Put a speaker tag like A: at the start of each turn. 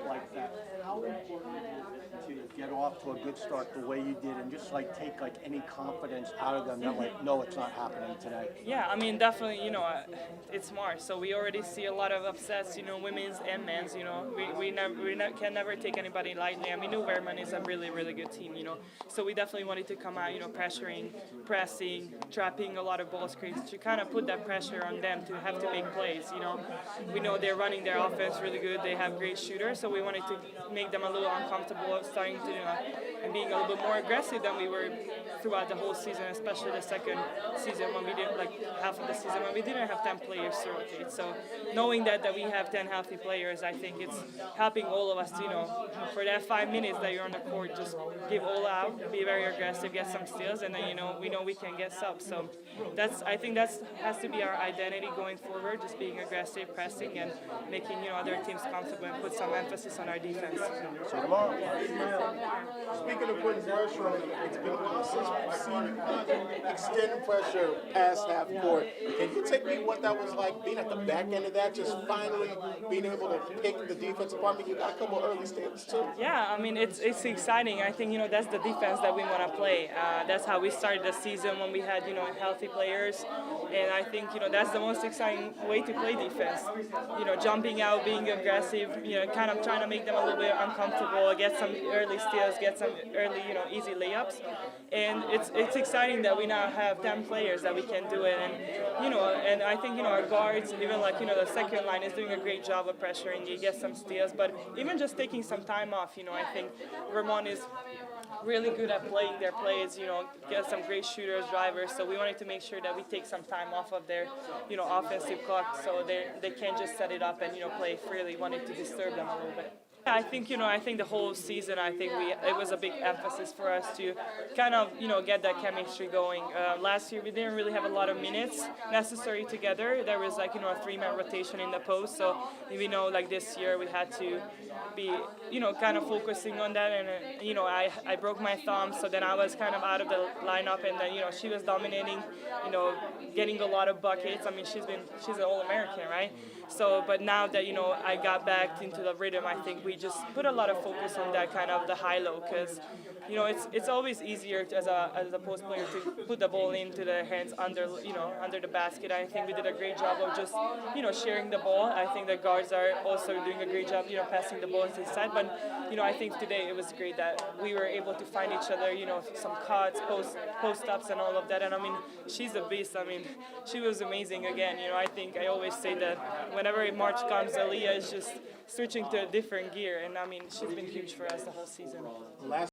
A: like that, how important is it to get off to a good start the way you did and just like take like any confidence out of them that like, no, it's not happening today?
B: Yeah, I mean, definitely, it's March, so we already see a lot of upsets, women's and men's, can never take anybody lightly. I mean, New Vermont is a really, really good team, so we definitely wanted to come out, pressuring, pressing, trapping a lot of ball screens to kind of put that pressure on them to have to make plays, We know they're running their offense really good, they have great shooters, so we wanted to make them a little uncomfortable, starting to, and being a little bit more aggressive than we were throughout the whole season, especially the second season when we didn't, like half of the season when we didn't have 10 players to rotate. So knowing that we have 10 healthy players, I think it's helping all of us to, for that 5 minutes that you're on the court, just give all out, be very aggressive, get some steals, and then we know we can get subs. So I think that has to be our identity going forward, just being aggressive, pressing, and making other teams comfortable and put some emphasis on our defense.
A: So tomorrow.
C: Speaking of putting pressure on them, it's been a while since we've seen you extend pressure past half court. Can you take me what that was like, being at the back end of that, just finally being able to pick the defense apart? I mean, you got a couple early steals too.
B: Yeah, I mean, it's exciting. I think, that's the defense that we want to play. That's how we started the season when we had, healthy players. And I think, that's the most exciting way to play defense. Jumping out, being aggressive, kind of trying to make them a little bit uncomfortable, get some early steals, get some early, easy layups. And it's exciting that we now have 10 players that we can do it. And I think, our guards, even like, the second line is doing a great job of pressuring. You get some steals, but even just taking some time off, I think Vermont is really good at playing their plays, get some great shooters, drivers, so we wanted to make sure that we take some time off of their, offensive clock so they can't just set it up and, play freely. Wanted to disturb them a little bit. I think, I think the whole season, it was a big emphasis for us to kind of, get that chemistry going. Last year, we didn't really have a lot of minutes necessary together. There was like, a 3-man rotation in the post. So we know like this year we had to be, kind of focusing on that. And, I broke my thumb, so then I was kind of out of the lineup. And then, she was dominating, getting a lot of buckets. I mean, she's an All-American, right? So, but now that, I got back into the rhythm, I think we just put a lot of focus on that kind of the high-low, because, it's always easier as a post player to put the ball into their hands under the basket. I think we did a great job of just, sharing the ball. I think the guards are also doing a great job, passing the ball inside. But, I think today it was great that we were able to find each other, some cuts, post-ups and all of that. And, I mean, she's a beast. I mean, she was amazing again. I think I always say that whenever March comes, Aaliyah is just switching to a different gear. And, I mean, she's been huge for us the whole season.